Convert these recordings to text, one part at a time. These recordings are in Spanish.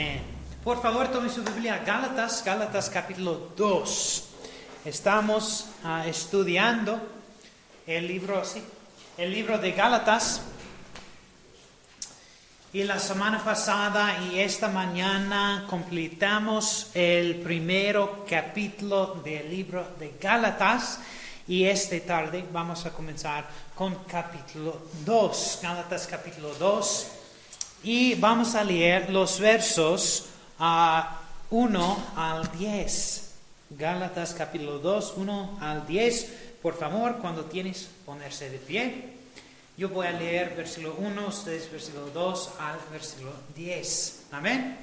Amén. Por favor, tome su Biblia, Gálatas capítulo 2. Estamos estudiando el libro de Gálatas. Y la semana pasada y esta mañana completamos el primer capítulo del libro de Gálatas. Y esta tarde vamos a comenzar con capítulo 2, Gálatas capítulo 2. Y vamos a leer los versos 1 al 10. Gálatas capítulo 2, 1 al 10. Por favor, cuando tienes, ponerse de pie. Yo voy a leer versículo 1, ustedes versículo 2 al versículo 10. Amén.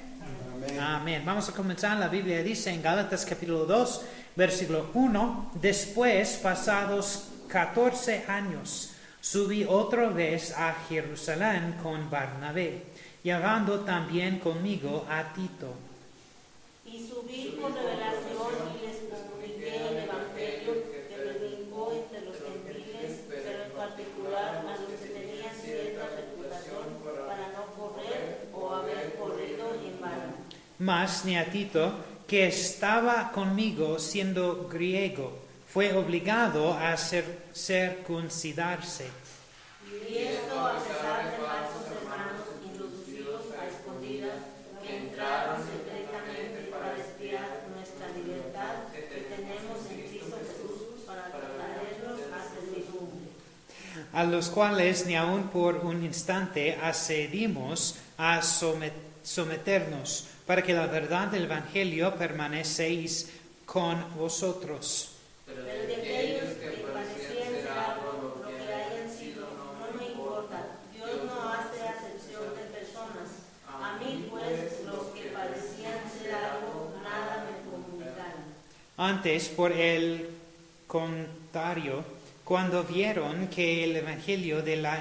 Amén. Amén. Vamos a comenzar. La Biblia dice en Gálatas capítulo 2, versículo 1. Después, pasados 14 años, subí otra vez a Jerusalén con Bernabé, llevando también conmigo a Tito. Y subí con revelación y les comuniqué el evangelio que predicó entre los gentiles, pero en particular a los que tenían cierta reputación para no correr o haber corrido en vano. Mas ni a Tito, que estaba conmigo siendo griego, fue obligado a circuncidarse. Y esto a pesar de falsos hermanos introducidos a escondidas que entraron secretamente para espiar nuestra libertad que tenemos en Cristo Jesús para traerlos a servidumbre. A los cuales ni aun por un instante accedimos a someternos, para que la verdad del Evangelio permanecéis con vosotros. Pero de aquellos que parecían ser algo, lo que hayan sido, no me importa. Dios no hace acepción de personas. A mí, pues, los que parecían ser algo, nada me comunicaron. Antes, por el contrario, cuando vieron que el Evangelio de la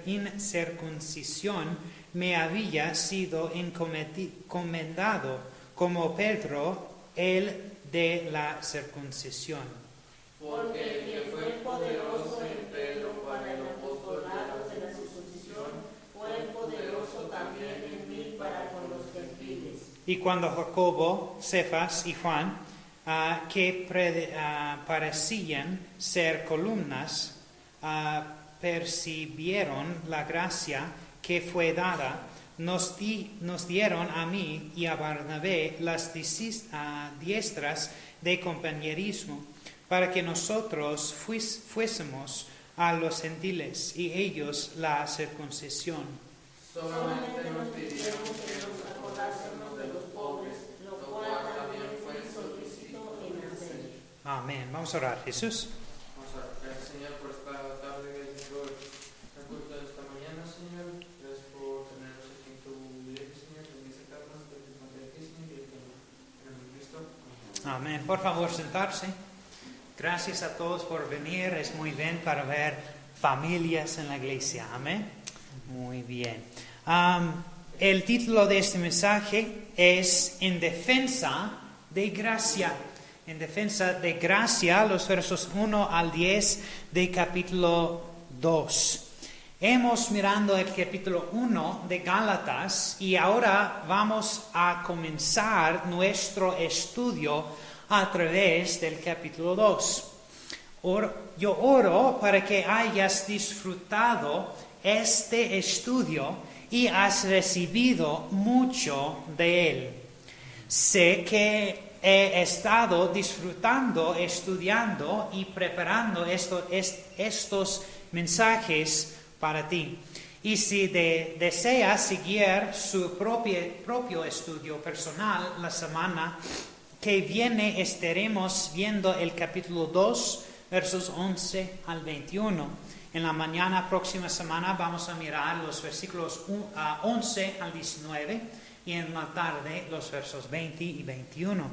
incircuncisión me había sido encomendado, como Pedro, el de la circuncisión. Porque el que fue poderoso en Pedro para el apostolado de la circuncisión, fue poderoso también en mí para con los gentiles. Y cuando Jacobo, Cefas y Juan, que parecían ser columnas, percibieron la gracia que fue dada, nos dieron a mí y a Bernabé las diestras de compañerismo, para que nosotros fuésemos a los gentiles y ellos la circuncisión. Solamente nos pidieron que nos acordásemos de los pobres, lo cual también fue solícito en hacer. Amén. Vamos a orar, Jesús. Vamos a orar, Señor, por esta tarde, gracias por la culta de esta mañana, Señor. Gracias por tenernos aquí en tu iglesia, Señor. Bendice cada uno de tus aquí, Señor, y en Cristo. Amén. Por favor, sentarse. Gracias a todos por venir. Es muy bien para ver familias en la iglesia. Amén. Muy bien. El título de este mensaje es En defensa de gracia. En defensa de gracia, los versos 1 al 10 de capítulo 2. Hemos mirado el capítulo 1 de Gálatas y ahora vamos a comenzar nuestro estudio a través del capítulo 2. Yo oro para que hayas disfrutado este estudio y has recibido mucho de él. Sé que he estado disfrutando, estudiando y preparando estos mensajes para ti. Y si deseas seguir su propio estudio personal, la semana que viene estaremos viendo el capítulo 2, versos 11 al 21. En la mañana, próxima semana, vamos a mirar los versículos 11 al 19 y en la tarde los versos 20 y 21.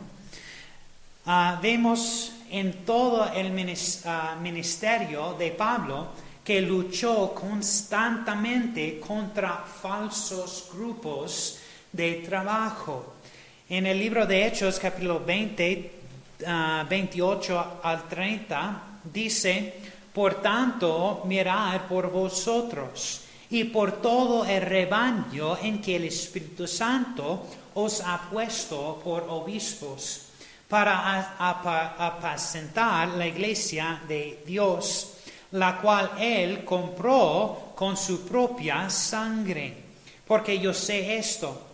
Vemos en todo el ministerio de Pablo que luchó constantemente contra falsos grupos de trabajo. En el libro de Hechos, capítulo 20, 28 al 30, dice: Por tanto, mirad por vosotros y por todo el rebaño en que el Espíritu Santo os ha puesto por obispos, para apacentar la iglesia de Dios, la cual Él compró con su propia sangre. Porque yo sé esto,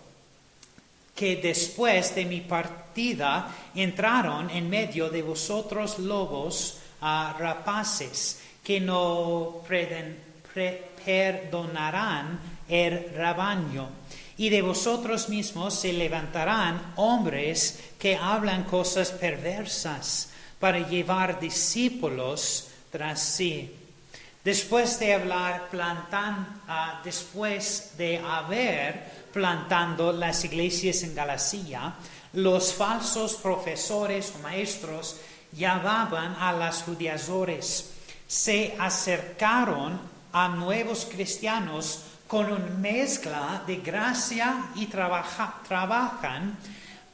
que después de mi partida entraron en medio de vosotros lobos rapaces, que no perdonarán el rebaño. Y de vosotros mismos se levantarán hombres que hablan cosas perversas para llevar discípulos tras sí. Después de haber plantando las iglesias en Galacia, los falsos profesores o maestros llamaban a los judaizantes. Se acercaron a nuevos cristianos con una mezcla de gracia y trabajan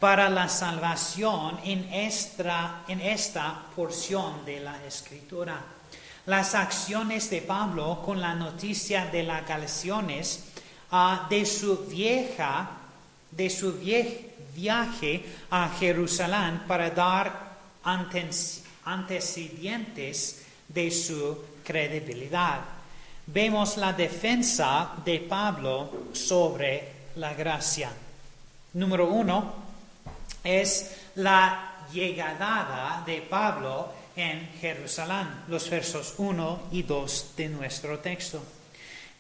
para la salvación en esta porción de la Escritura. Las acciones de Pablo con la noticia de las Galacianes de su viaje a Jerusalén para dar antecedentes de su credibilidad. Vemos la defensa de Pablo sobre la gracia. Número 1 es la llegada de Pablo en Jerusalén, los versos 1 y 2 de nuestro texto.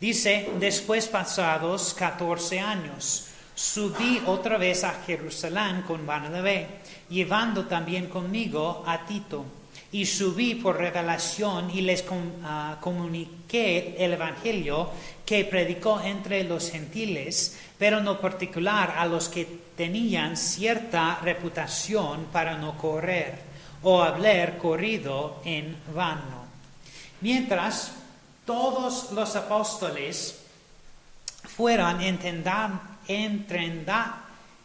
Dice, después pasados 14 años, subí otra vez a Jerusalén con Bernabé, llevando también conmigo a Tito. Y subí por revelación y les comuniqué el evangelio que predicó entre los gentiles, pero no particular a los que tenían cierta reputación para no correr o haber corrido en vano. Mientras todos los apóstoles fueron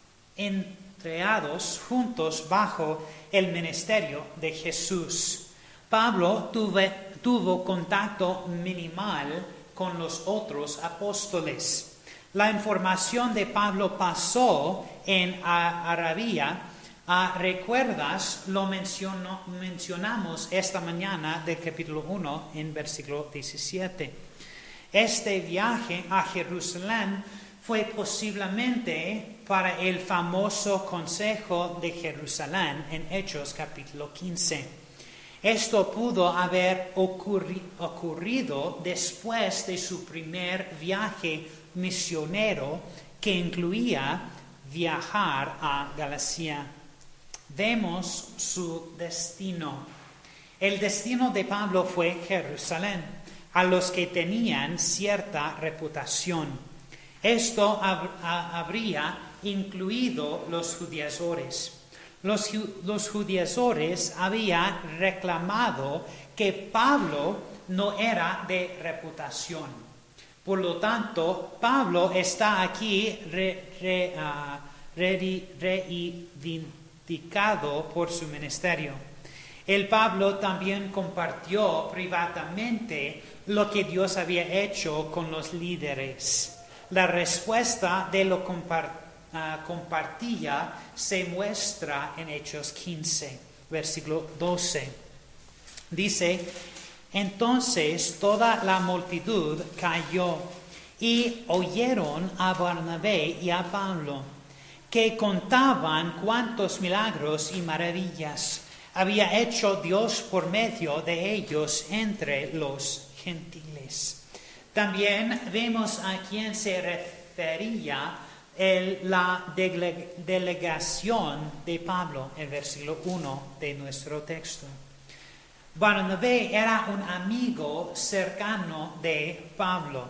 entrenados juntos bajo el ministerio de Jesús, Pablo tuvo contacto minimal con los otros apóstoles. La información de Pablo pasó en Arabia. ¿Recuerdas? Lo mencionamos esta mañana del capítulo 1 en versículo 17. Este viaje a Jerusalén fue posiblemente para el famoso Consejo de Jerusalén en Hechos capítulo 15. Esto pudo haber ocurrido después de su primer viaje misionero, que incluía viajar a Galacia. Vemos su destino. El destino de Pablo fue Jerusalén, a los que tenían cierta reputación. Esto habría incluido los judaizantes. Los judaizantes habían reclamado que Pablo no era de reputación. Por lo tanto, Pablo está aquí reivindicado por su ministerio. El Pablo también compartió privadamente lo que Dios había hecho con los líderes. La respuesta de lo compartía se muestra en Hechos 15, versículo 12. Dice, entonces toda la multitud cayó y oyeron a Bernabé y a Pablo, que contaban cuántos milagros y maravillas había hecho Dios por medio de ellos entre los gentiles. También vemos a quién se refería la delegación de Pablo, en versículo 1 de nuestro texto. Bernabé era un amigo cercano de Pablo,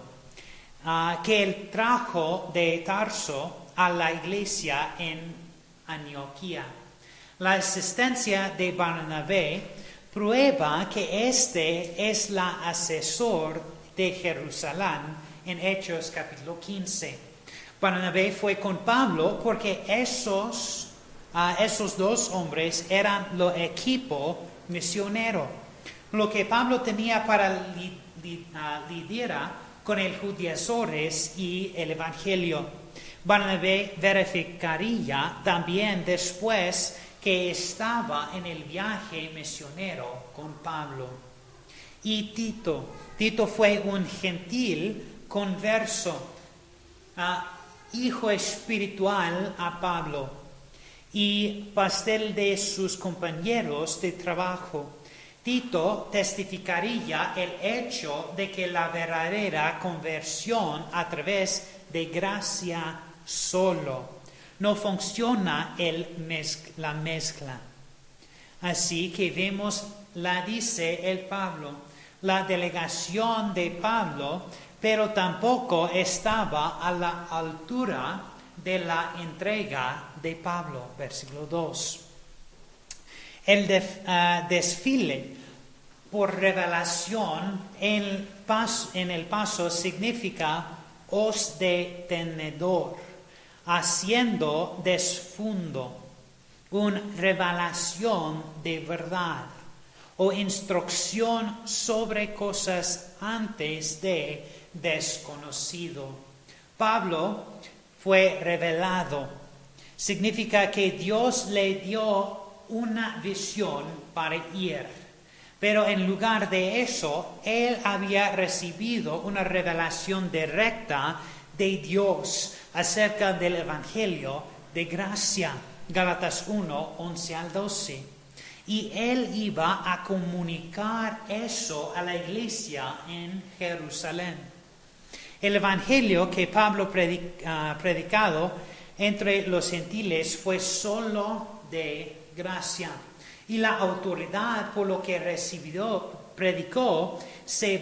que él trajo de Tarso a la iglesia en Antioquía. La existencia de Bernabé prueba que este es el asesor de Jerusalén en Hechos capítulo 15. Bernabé fue con Pablo porque esos dos hombres eran el equipo misionero. Lo que Pablo tenía para lidiar con el judaizadores y el Evangelio. Barnabé verificaría también después que estaba en el viaje misionero con Pablo. Y Tito fue un gentil converso, hijo espiritual a Pablo y pastel de sus compañeros de trabajo. Tito testificaría el hecho de que la verdadera conversión a través de gracia solo no funciona la mezcla. Así que vemos, dice el Pablo, la delegación de Pablo, pero tampoco estaba a la altura de la entrega de Pablo, versículo 2. El desfile por revelación en el paso significa hoz de tenedor, haciendo desfundo, una revelación de verdad o instrucción sobre cosas antes de desconocido. Pablo fue revelado. Significa que Dios le dio una visión para ir. Pero en lugar de eso, él había recibido una revelación directa de Dios acerca del Evangelio de gracia. Gálatas 1, 11 al 12. Y él iba a comunicar eso a la iglesia en Jerusalén. El Evangelio que Pablo predicado entre los gentiles fue solo de gracia. Y la autoridad por lo que predicó, se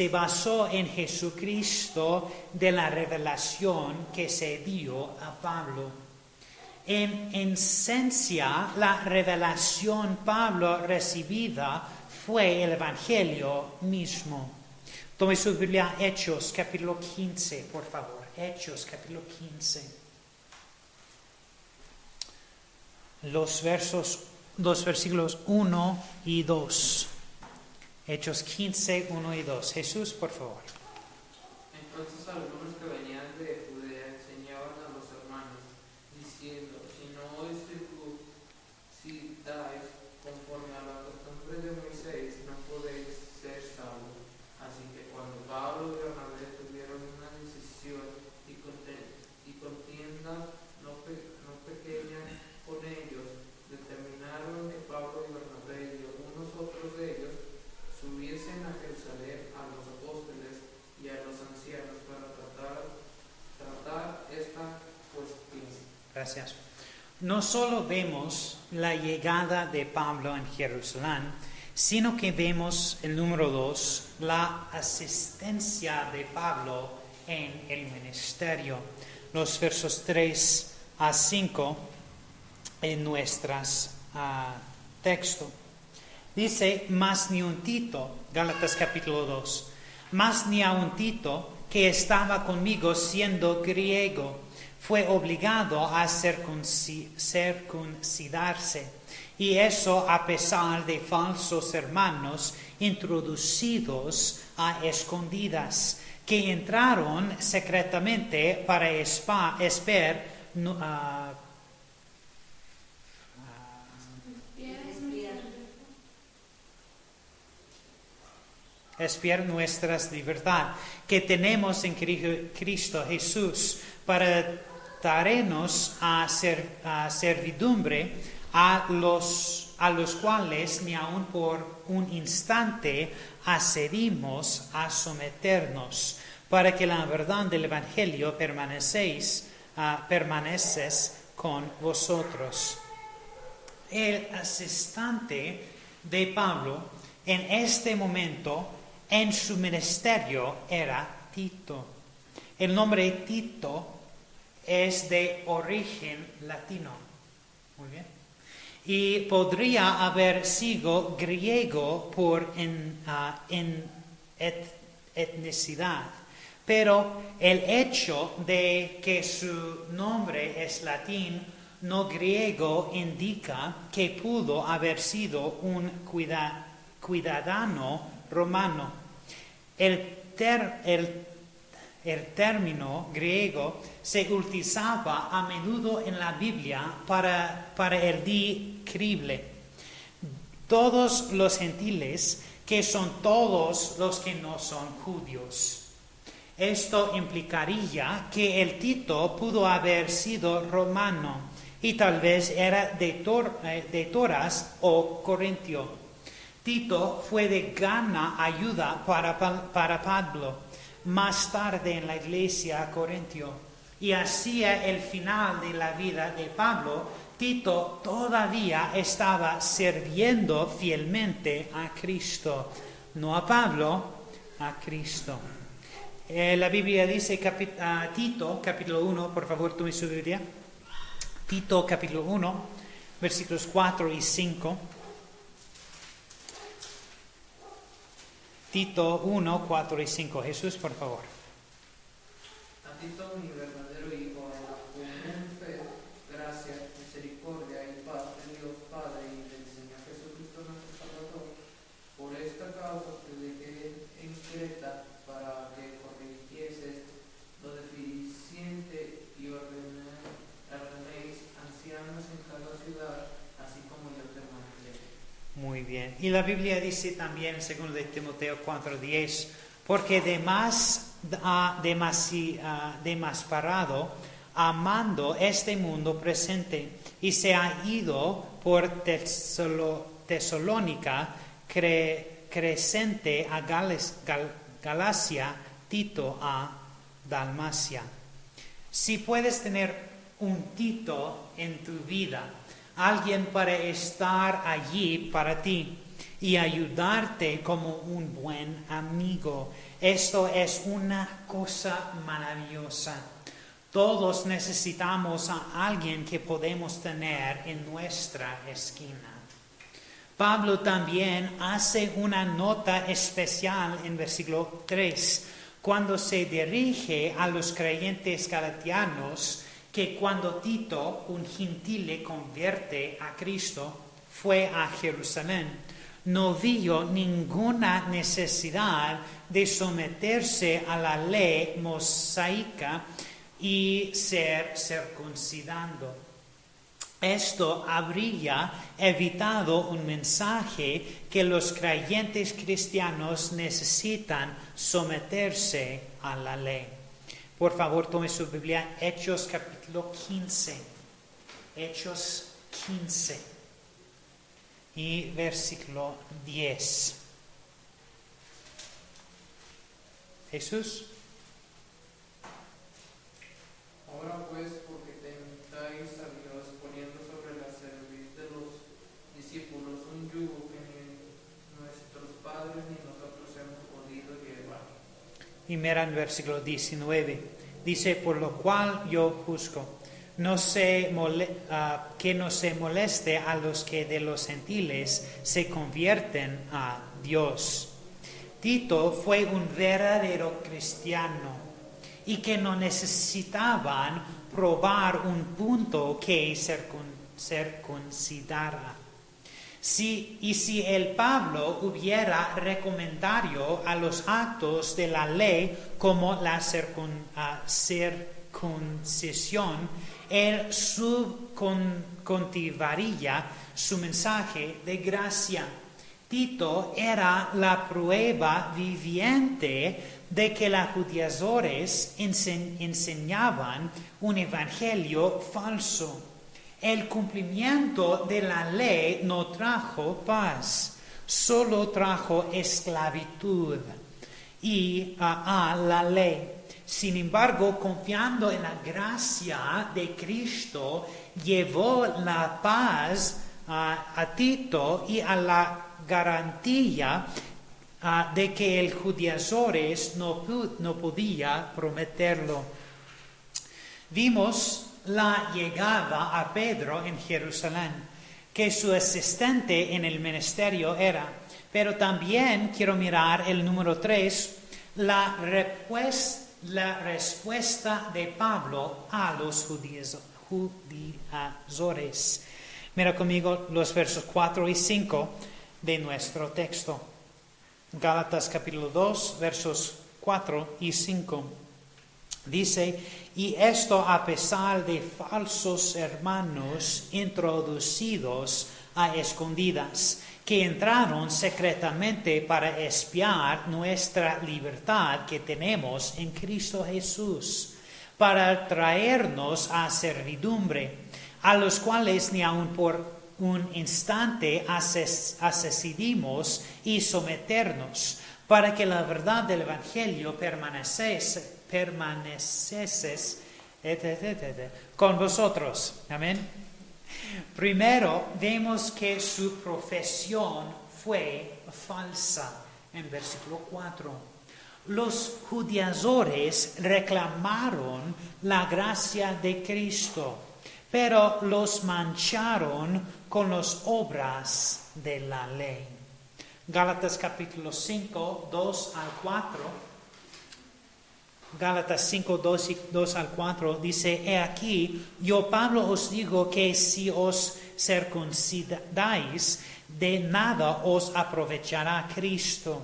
basó en Jesucristo de la revelación que se dio a Pablo. En esencia, la revelación Pablo recibida fue el Evangelio mismo. Tome su Biblia, Hechos, capítulo 15, por favor. Hechos, capítulo 15. Los versículos 1 y 2. Hechos 15, 1 y 2. Jesús, por favor. Entonces algunos que venían de Judea enseñaban a los hermanos, diciendo, si no os circuncidáis conforme a la costumbre de Moisés, no podéis ser salvos. Así que cuando Pablo y Bernabé tuvieron una decisión y contienda no pequeña con ellos, determinaron que Pablo y Bernabé y algunos otros de ellos subiesen a Jerusalén a los apóstoles y a los ancianos para tratar esta cuestión. Gracias. No solo vemos la llegada de Pablo en Jerusalén, sino que vemos el número 2, la asistencia de Pablo en el ministerio. Los versos 3 a 5 en nuestras texto. Dice, mas ni un Tito, Gálatas capítulo 2, mas ni a un Tito que estaba conmigo siendo griego, fue obligado a circuncidarse, y eso a pesar de falsos hermanos introducidos a escondidas, que entraron secretamente para espiar nuestras libertad que tenemos en Cristo Jesús, para darnos a servidumbre a los cuales ni aun por un instante accedimos a someternos, para que la verdad del Evangelio permaneces con vosotros. El asistente de Pablo en este momento en su ministerio era Tito. El nombre Tito es de origen latino. Muy bien. Y podría haber sido griego por etnicidad. Pero el hecho de que su nombre es latín, no griego, indica que pudo haber sido un ciudadano romano. El El término griego se utilizaba a menudo en la Biblia para el discípulo. Todos los gentiles, que son todos los que no son judíos. Esto implicaría que el Tito pudo haber sido romano y tal vez era de Toras o Corintio. Tito fue de gran ayuda para Pablo más tarde en la iglesia Corintio, y hacia el final de la vida de Pablo, Tito todavía estaba sirviendo fielmente a Cristo, no a Pablo, a Cristo. La Biblia dice, Tito, capítulo 1, por favor, tome su Biblia. Tito, capítulo 1, versículos 4 y 5. Tito 1, 4 y 5. Jesús, por favor. A Tito, mi verdadero hijo, en la común fe, gracia, misericordia y paz de Dios Padre y del Señor Jesucristo nuestro Salvador. Por esta causa te dejé en Creta para que corrigieses lo deficiente y ordenéis ancianos en cada ciudad, así como yo te mandé. Muy bien. Y la Biblia dice también en 2 de Timoteo 4:10, porque demasparado, amando este mundo presente, y se ha ido por Tesalónica, Crescente a Galacia, Tito a Dalmacia. Si puedes tener un Tito en tu vida, alguien para estar allí para ti y ayudarte como un buen amigo, esto es una cosa maravillosa. Todos necesitamos a alguien que podemos tener en nuestra esquina. Pablo también hace una nota especial en versículo 3, cuando se dirige a los creyentes galatianos, que cuando Tito, un gentil, convierte a Cristo, fue a Jerusalén, no vio ninguna necesidad de someterse a la ley mosaica y ser circuncidado. Esto habría evitado un mensaje que los creyentes cristianos necesitan someterse a la ley. Por favor, tome su Biblia, Hechos capítulo 15. Hechos 15 y versículo 10. Jesús. Ahora pues, porque tentáis a Dios poniendo sobre la cerviz de los discípulos un yugo que ni nuestros padres ni nosotros hemos podido llevar. Y mira en versículo 19, dice, por lo cual yo juzgo, que no se moleste a los que de los gentiles se convierten a Dios. Tito fue un verdadero cristiano y que no necesitaban probar un punto que circuncidara. Si el Pablo hubiera recomendado a los actos de la ley como la circuncisión, él subcontinuaría su mensaje de gracia. Tito era la prueba viviente de que los judaizantes enseñaban un evangelio falso. El cumplimiento de la ley no trajo paz, solo trajo esclavitud a la ley. Sin embargo, confiando en la gracia de Cristo, llevó la paz a Tito y a la garantía de que el judaizantes no podía prometerlo. Vimos la llegada a Pedro en Jerusalén, que su asistente en el ministerio era. Pero también quiero mirar el número 3, la respuesta de Pablo a los judaizantes. Mira conmigo los versos 4 y 5 de nuestro texto. Gálatas capítulo 2, versos 4 y 5. Dice, y esto a pesar de falsos hermanos introducidos a escondidas, que entraron secretamente para espiar nuestra libertad que tenemos en Cristo Jesús, para traernos a servidumbre, a los cuales ni aun por un instante accedimos y someternos, para que la verdad del Evangelio permaneciese con vosotros. Amén. Primero, vemos que su profesión fue falsa en versículo 4. Los judaizadores reclamaron la gracia de Cristo, pero los mancharon con las obras de la ley. Gálatas capítulo 5, 2 al 4. Gálatas 5, 2 al 4 dice, he aquí, yo Pablo os digo que si os circuncidáis, de nada os aprovechará Cristo.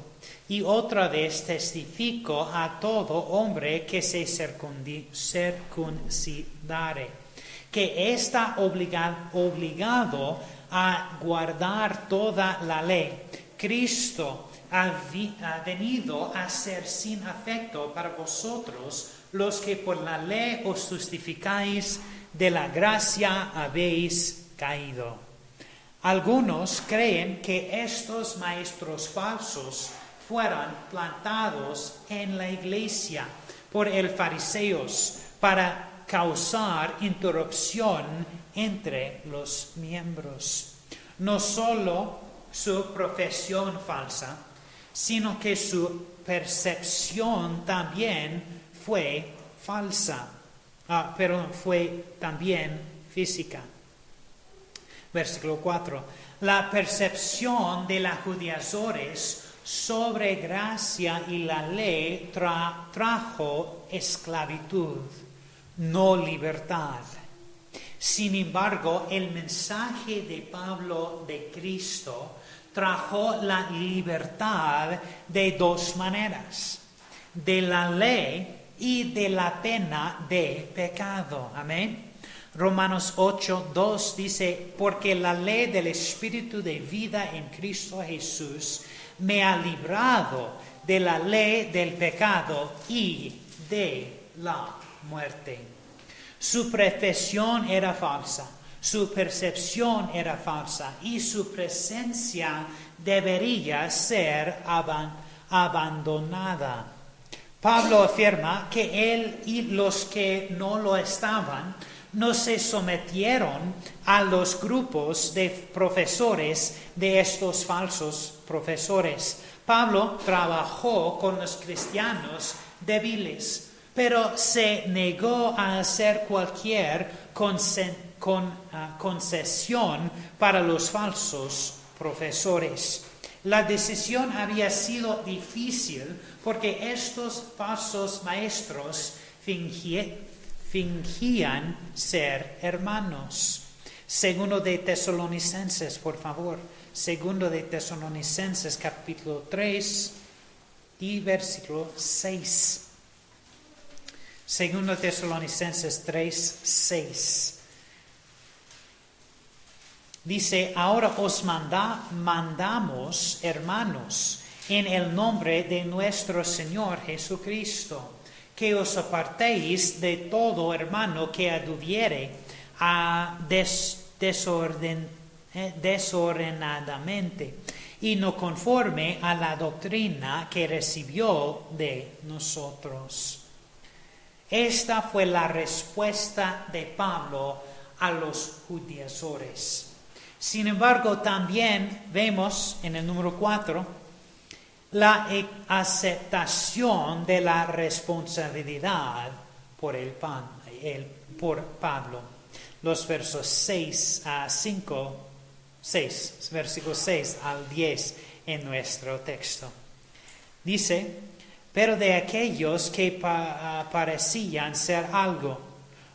Y otra vez testifico a todo hombre que se circuncidare, que está obligado a guardar toda la ley. Cristo ha venido a ser sin afecto para vosotros, los que por la ley os justificáis, de la gracia habéis caído. Algunos creen que estos maestros falsos fueron plantados en la iglesia por el fariseos para causar interrupción entre los miembros. No solo su profesión falsa, sino que su percepción también fue falsa, pero fue también física. Versículo 4. La percepción de los judaizadores sobre gracia y la ley trajo esclavitud, no libertad. Sin embargo, el mensaje de Pablo de Cristo trajo la libertad de dos maneras, de la ley y de la pena de pecado. Amén. Romanos 8, 2 dice, porque la ley del Espíritu de vida en Cristo Jesús me ha librado de la ley del pecado y de la muerte. Su profesión era falsa, su percepción era falsa y su presencia debería ser abandonada. Pablo afirma que él y los que no lo estaban no se sometieron a los grupos de profesores de estos falsos profesores. Pablo trabajó con los cristianos débiles, pero se negó a hacer cualquier concesión para los falsos profesores. La decisión había sido difícil porque estos falsos maestros fingían ser hermanos. Segundo de Tesalonicenses, por favor. Segundo de Tesalonicenses, capítulo 3 y versículo 6. Segundo Tesalonicenses 3, 6. Dice, ahora os mandamos, hermanos, en el nombre de nuestro Señor Jesucristo, que os apartéis de todo hermano que anduviere desordenadamente y no conforme a la doctrina que recibió de nosotros. Esta fue la respuesta de Pablo a los judaizadores. Sin embargo, también vemos en el número 4 la aceptación de la responsabilidad por Pablo. Los versos 6 a 5, versículos 6 al 10 en nuestro texto. Dice, pero de aquellos que parecían ser algo,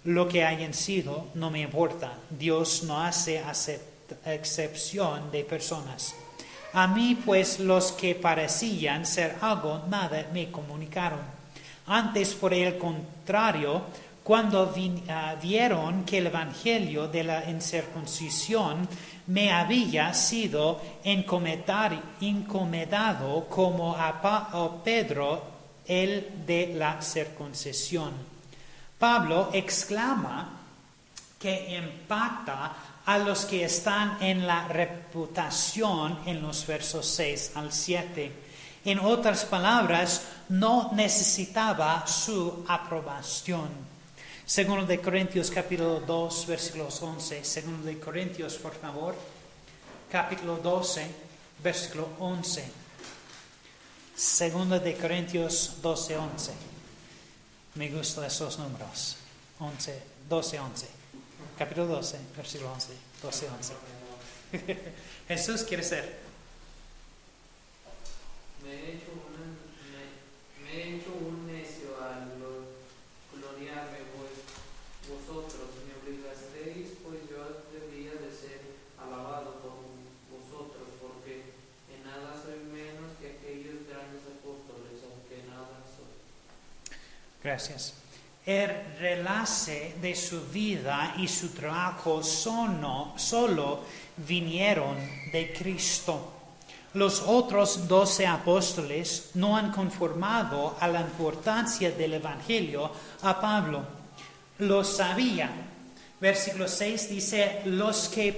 lo que hayan sido, no me importa. Dios no hace excepción de personas. A mí, pues, los que parecían ser algo, nada me comunicaron. Antes, por el contrario, cuando vieron que el evangelio de la incircuncisión me había sido encomendado como a Pedro el de la circuncisión. Pablo exclama que impacta a los que están en la reputación en los versos 6 al 7. En otras palabras, no necesitaba su aprobación. Segundo de Corintios capítulo 2, versículos 11. Segundo de Corintios, por favor. Capítulo 12, versículo 11. Segundo de Corintios 12, 11. Me gustan esos números. 12, 11. Capítulo 12, versículo 11. 12, 11. Jesús quiere ser. Me he hecho un necio al gloriarme vosotros, me obligasteis, pues yo debía de ser alabado por vosotros, porque en nada soy menos que aquellos grandes apóstoles, aunque nada soy. Gracias. El relace de su vida y su trabajo solo vinieron de Cristo. Los otros 12 apóstoles no han conformado a la importancia del Evangelio a Pablo. Lo sabía. Versículo 6 dice, los que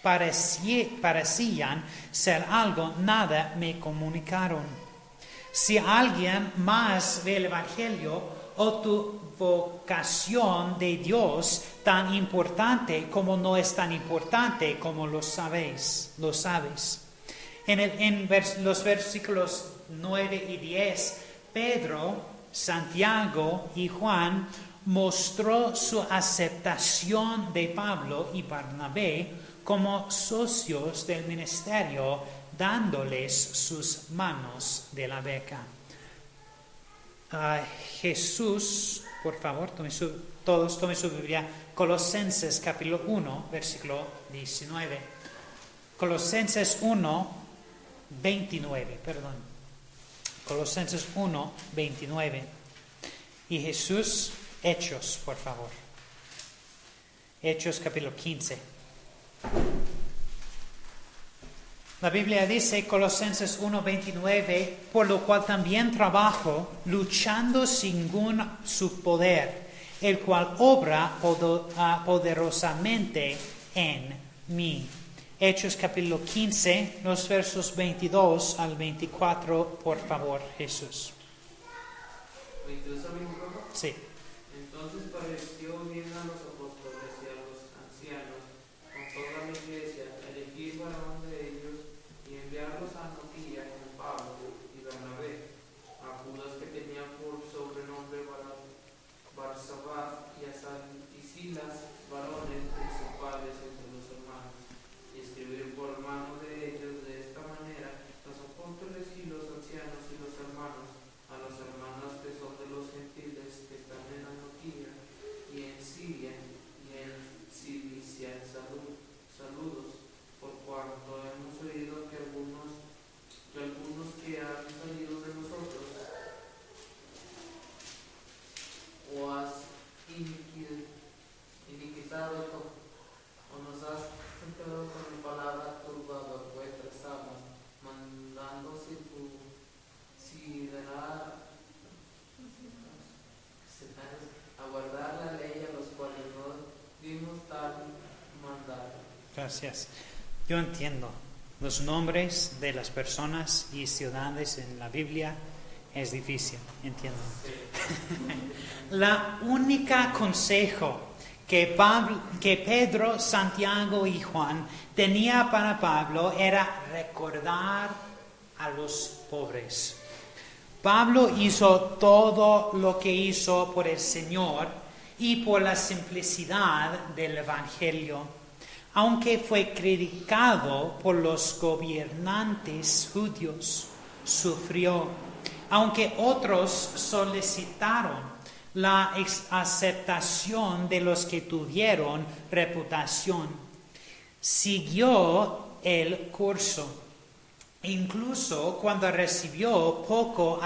parecían ser algo, nada me comunicaron. Si alguien más ve el Evangelio o tu vocación de Dios tan importante como no es tan importante como lo sabes. En los versículos 9 y 10, Pedro, Santiago y Juan mostró su aceptación de Pablo y Barnabé como socios del ministerio, dándoles sus manos de la beca. Jesús, por favor, todos tomen su Biblia, Colosenses capítulo 1, versículo 19. Colosenses 1, 29, perdón. Colosenses 1, 29. Y Jesús, Hechos, por favor. Hechos capítulo 15. La Biblia dice, Colosenses 1:29, por lo cual también trabajo, luchando según su poder, el cual obra poderosamente en mí. Hechos capítulo 15, los versos 22 al 24, por favor, Jesús. ¿22 al 24? Sí. Entonces pareció bien a los apóstoles y a los ancianos, con toda la iglesia, elegir varón de ellos y enviarlos a Antioquía con Pablo y Bernabé, a Judas que tenía por sobrenombre Barsabás y a Silas, varones principales entre los hermanos, y escribir por mano de ellos de esta manera, los apóstoles y los ancianos y los hermanos, a los hermanos que son de los gentiles que están en Antioquía y en Siria y en Cilicia, saludos, por cuanto hemos oído que algunos que han salido de nosotros o has iniquitado o nos has tentado con mi palabra turbado vuestras almas, mandando aguardar la ley a los cuales no dimos tal mandato. Gracias. Yo entiendo. Los nombres de las personas y ciudades en la Biblia es difícil, entiendo. La única consejo que Pedro, Santiago y Juan tenía para Pablo era recordar a los pobres. Pablo hizo todo lo que hizo por el Señor y por la simplicidad del Evangelio. Aunque fue criticado por los gobernantes judíos, sufrió. Aunque otros solicitaron la aceptación de los que tuvieron reputación, siguió el curso. Incluso cuando recibió poco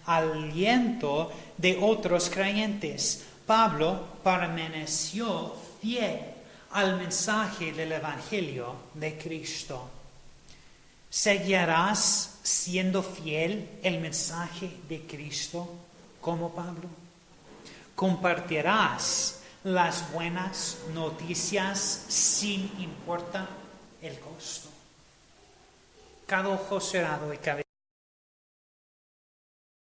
aliento de otros creyentes. Pablo permaneció fiel al mensaje del Evangelio de Cristo. ¿Seguirás siendo fiel al mensaje de Cristo como Pablo? ¿Compartirás las buenas noticias sin importar el costo? Cada ojo cerrado y cabeza